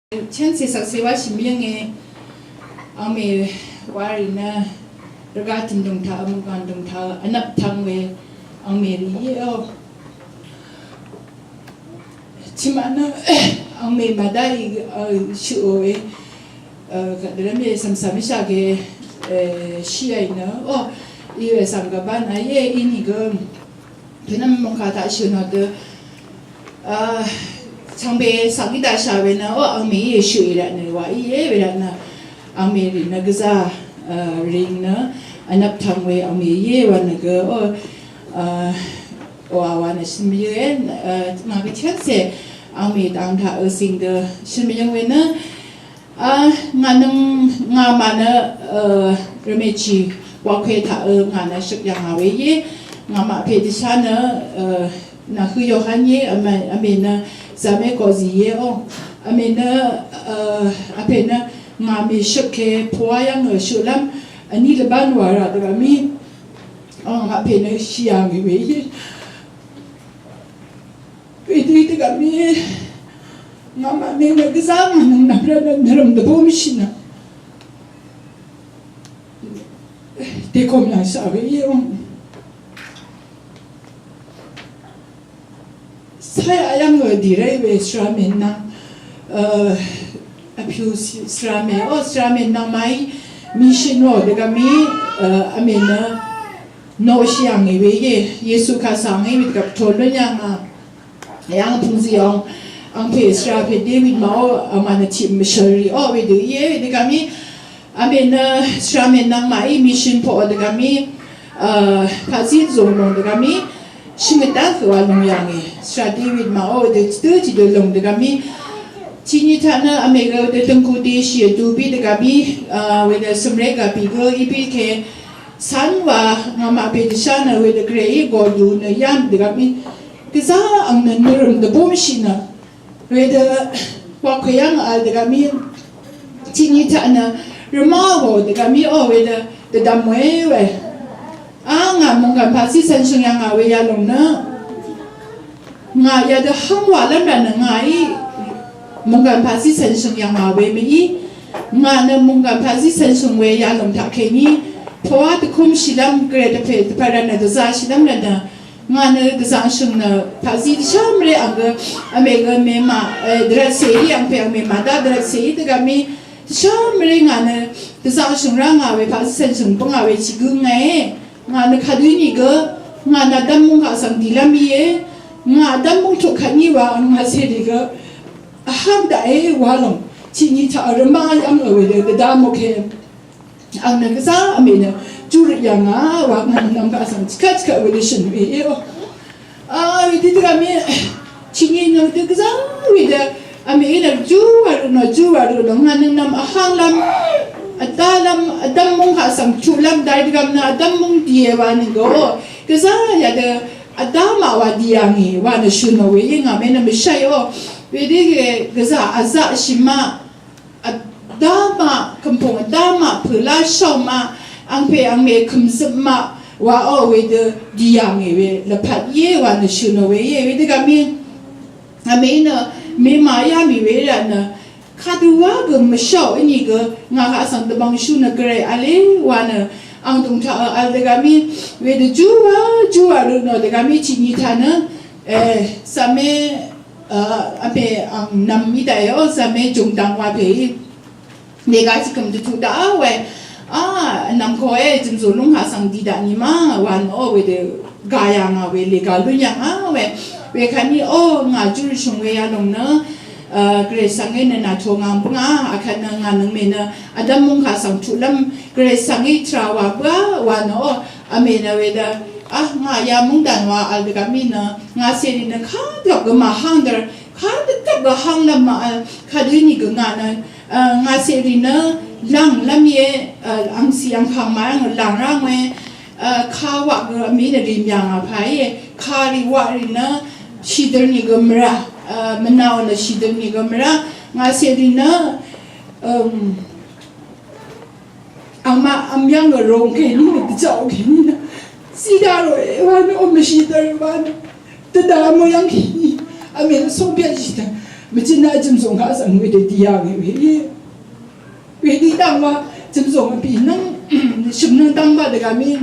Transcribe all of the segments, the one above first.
Chance saksewa shimyenge ame warina ragatin dong tha amugan dong tha anap thangwe ame riyo chimana ame madai shuwe kadrame samsamisha ge shiaina o iwe samgaban aye inigo tenam mongkata shunode 창배 사기다 샤베나 앙미 예슈이라네 와 이예베라나 앙미리나 그자 링나 안압탕웨 앙미 예와나가 와와나 신미엔 나비 찬세 앙미 당타 어싱더 신미영웨나 나능 나마나 레메치 와케타 나나 식양아웨예 나마 페디샤나 나 흐요한예 아메나 Zame koziye o amena apena ngami shake poayang shulam ani leban wara dami apena shiang we itu kami ngama mena gzam nabra naram de bomishina de combien ça veut saya ayam dirai we sramen na apiu sramen o sramen na mai mission ro de kami amena no siang we ye yesu ka sang he with kap thol nya yang pungsiong ang pe srape david mao amana chim missionary o we de ye de kami amena sramen na mai mission po de kami pazin zong de kami 심했다 그와 농양이 스라디윗 마오 데 뜨지도 농데가미 지니타는 아메가 데 등고디 시에 두비데가비 웨데 스므레가 비거 이비케 산와 나마 베디샤나 웨데 그레이 고두네 얌데가미 그자 앙는 누름데 봄시나 웨데 와코양 알데가미 지니타는 르마고 데가미 오 웨데 데 담웨웨 nga mongkan pasi sensung yang ngawe ya longna nga ya de hangwa lam dan ngai mongkan pasi sensung yang ngawe mi nga na mongkan pasi sensung we ya long ta keni thoa de kum shilam gre de pe para na de za shilam na da nga na de za shung na pasi de shamre anga amega me ma dra sei ang pe me ma da dra sei de ga mi shamre nga na de za shung ra ngawe pasi sensung pong ngawe chi gu ngai nga na khaduni ga nga na damung ka sang dilamiye nga damung to khani wa nga seri ga aham da e walong chini cha arma am we de da mo ke ang na sa amena jur ya nga wa nga nam ka sang chika chika we de shin we we de ga me chini no de ga we de amena juwa no nga nam ahang lam Adalam adamung kasang chulam daigam na adamung diewa ni go kesa ya de adama wa diangi wa na shuno we yinga mena mishayo we de kesa aza shima adama kampung adama pula shoma angpe angme kumsma wa o we de diangi we lepat ye wa na shuno we ye we de kami amena me maya mi we na kadua ge mesau ini ge ngaha sang de bang shu na gre ale wana ang tung tha al de gami we de juwa no de gami chini thana same ape ang nam mi da yo same jung dang wa pe ne ga chi kum de tu da we nam ko e jim zo lung ha sang di da ni ma wan o we de ga ya nga we le ga lu nya we khani o nga jul shung we ya long na Grace sangi na thongang bunga akan nga nang mena adam mong kasang tulam Grace sangi trawa ba wano amena weda nga ya mong danwa al de kamina nga seri na khadra ga mahangder khadra ga hangla ma khadini ga nga seri na lang lamye ang siang khama lang rangwe khawa ga amena rimyang apai khari wari na shiderni ga mra menaw na shidam ni gamra nga serina ama amyang rong ke ni de chao ke ni sidaro wan o me shidar wan de da mo yang ki amen so bia ji Mchina jimsong ka sang wede diya wede tangwa jimsong pi nang shimnang tangwa daga mi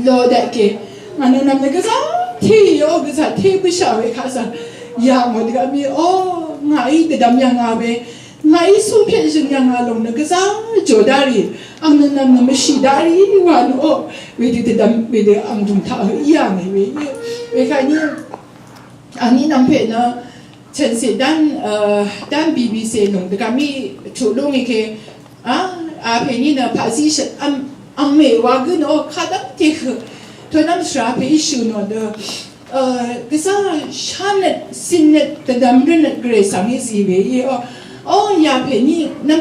lo da ke ngana nam daga sa thi yo ga sa thi bu sha we ka sa ya mo daga mi o ngai de dam yang a we ngai su phen shin yang a long daga sa jo dari ang nam nam shi dari wa no wede de dam wede ang jung tha ya ngai we ka ni ani nam phe na chen se dan BBC nong de kami chu long ke a phe ni na pha si ang me wa gu no khadam te khu to nam sha phe issue no de ke sa shanet sinnet de dam ren gre sang is i ve ye o ya phe ni na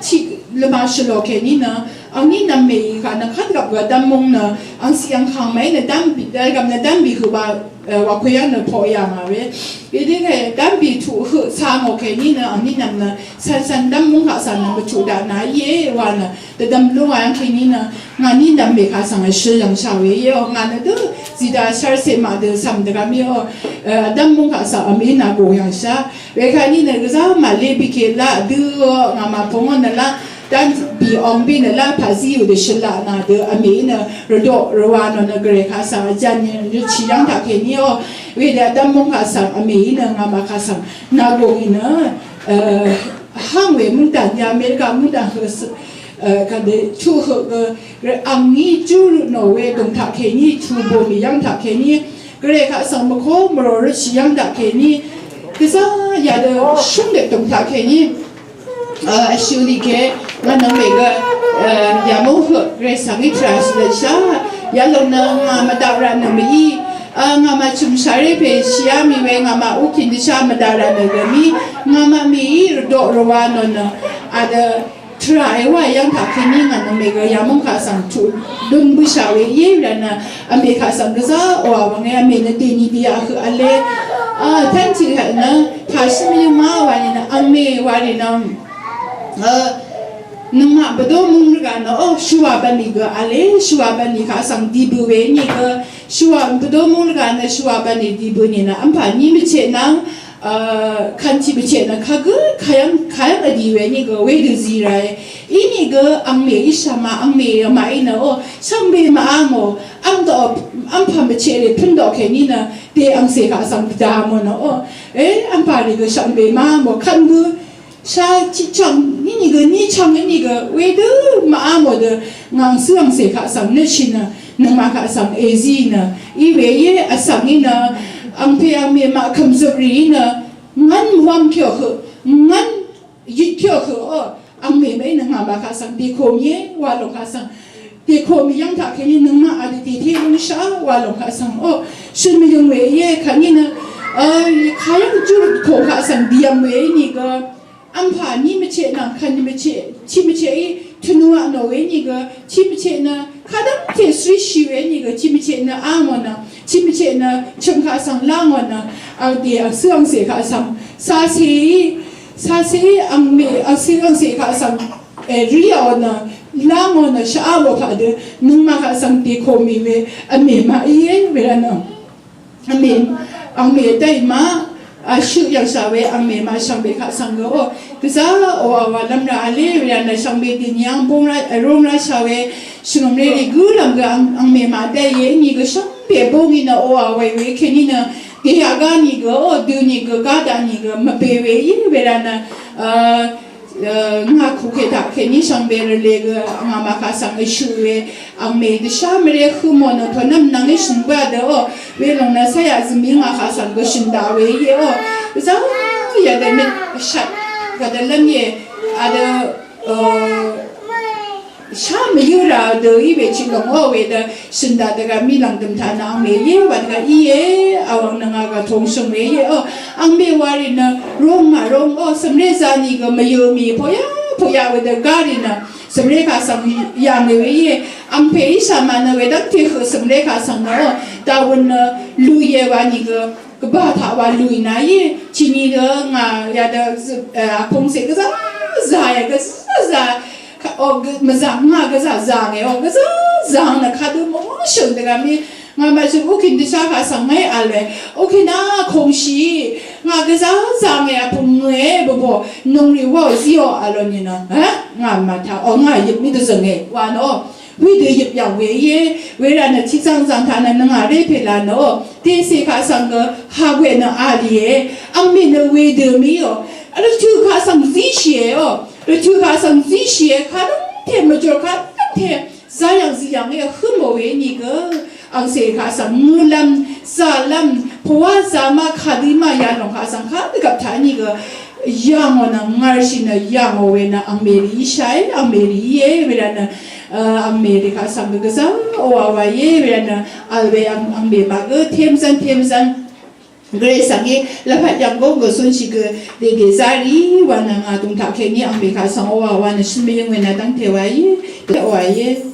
chi le ma shlo ke ni na ang ni nam me ka na khat gap ga dam mong na ang siang khang mai na dam bi da gam na dam bi khu ba wa khoya na pho ya ma we ye de ke dam bi thu hu sa ngo ke ni na ang ni nam na san dam mong ha san na bu chu da na ye wa na de dam lu wa yang ke ni na nga ni dam me ka sang shi yang sha we ye o nga na de ji da shar se ma de sam de ga mi o dam mong ha sa a me na go yang sha we ka ni na ga za ma le bi ke la du nga ma pong na la dan bi ong bi na la pa zi u de shi la na de a me na ro do ro wa no na gre ka sa jan ni chi yang ta ke ni o we da dam mong ka sa a me na nga ma ka sa na go ni na hang we mung dan ya me ka mung dan he su ka de chu he ang ni ju no we dong ta ke ni chu bo mi yang ta ke ni gre ka sa mo ko mo ro chi yang ta ke ni ke sa ya de shung de dong ta ke ni修理给我能每个也没喝，给上一天是的啥，也能我们当然能米，我们从啥里边西亚米为我们屋企的啥么当然那个米，我们米多罗瓦那呢，啊的。try wa yang ta kini nga na mega yamong ka sang tu dun bu sha we ye la na ame ka sang za wa wa nga me na de ni dia khu ale tan chi ha na ta shi mi ma wa ni na ame wa ni na nung ma ba do mung ga na o shuwa ba ni ga ale shuwa ba ni ka sang di bu we ni ga shuwa ba do mung ga na shuwa ba ni di bu ni na am pa ni mi che na kanchi biche na kagu kayang adi we ni go we de zirai ini go ang me isama ang me ma ina o sambe ma amo ang do am pa biche le pundo ke ni na de ang se ka sang da mo no o am pa ni go sambe ma mo kan gu sha chi chang ni go ni chang ni go we de ma amo de ngang suang se ka sang ne china na ma ka sang ezi na I we ye asang ni na ang pe ang me ma kam zuri na ngan wam kyo khu ngan yit kyo khu o ang me me na ma ka sang de ko ye wa lo ka sang de ko mi yang ta ke ni nang ma adi ti ti ni sha wa lo ka sang o shin mi yong we ye ka ni na ka yang ju ko ka sang diam we ni ga am pa ni me che na kan ni me che chi me che tu nu a no we ni ga chi me che na ka dam te sui shi we ni ga chi me che na a mo na chi me che na chang ka sang la ngo na a de a suang se ka sang sa se ang me a suang se ka sang ri a na la ngo na sha wo ka de nung ma ka sang de ko mi we a me ma ye we la na a me dai ma a shu yang sa we ang me ma sang be ka sang go ke sa o wa lam ra ale we na sang be din yang bong ra rom ra sa we sung le gu lam ga ang me ma dai ye ni ga sang be bong ni na o a we ke ni na ke ya ga ni ga o du ni ga da ni ga ma be we ye we ra na nga khu ke ta ke ni sang be le ga nga ma ka sang shu we ang me de sha me le khu mo no to nam nang ni shin ba de o we long na sa ya zi mi nga ka sang ga shin da we ye o za ya de me sha ga de lam ye a de sha me yu ra de I we chi long o we de shin da de ga mi lang dum ta na me ye wa de ga I ye a wang na nga ga thong sung we ye o ang me wa ri na rong ma rong o sam le za ni ga me yu mi po ya we de ga ri na sam le ka sang yang we ye ang pe sa ma na we da te khu sam le ka sang na o da won na lu ye wa ni ga ba ta wa lu na ye chi ni de nga ya de pong se ga za ya ga za o ma za nga ga za nge o ga za na ka du mo sheng de ga mi nga ma ju u kin de sha ka sang ngai a le o kin na kong shi nga ga za nge pu nge bo nong ri wo zio aloni na nga ma ta o nga yip mi de zenge wa no we de yip ya we ye we ra na chi sang sang ta na nga re pe la no te se ka sang ga ha we na a li ye ang mi na we de mi yo ala chu ka sang zi xie yo le chu ka sang zi xie ka no te ma jo ka te za yang zi yang ye hu mo we ni ga ang se ka sang mu lam sa lam po wa za ma kha di ma ya long ka sang ka de ka ta ni ga yang ona ngar shi na yang o we na ang me ri shai ang me ri ye we na ang me ri ka sang ga za o wa ye we na al we ang me ma ga them san gre sangi la phat yang go go sun chi ge de ge za ri wa na nga tung ta ke ni ang me ka sang o wa na shi me yang we na dang te wa ye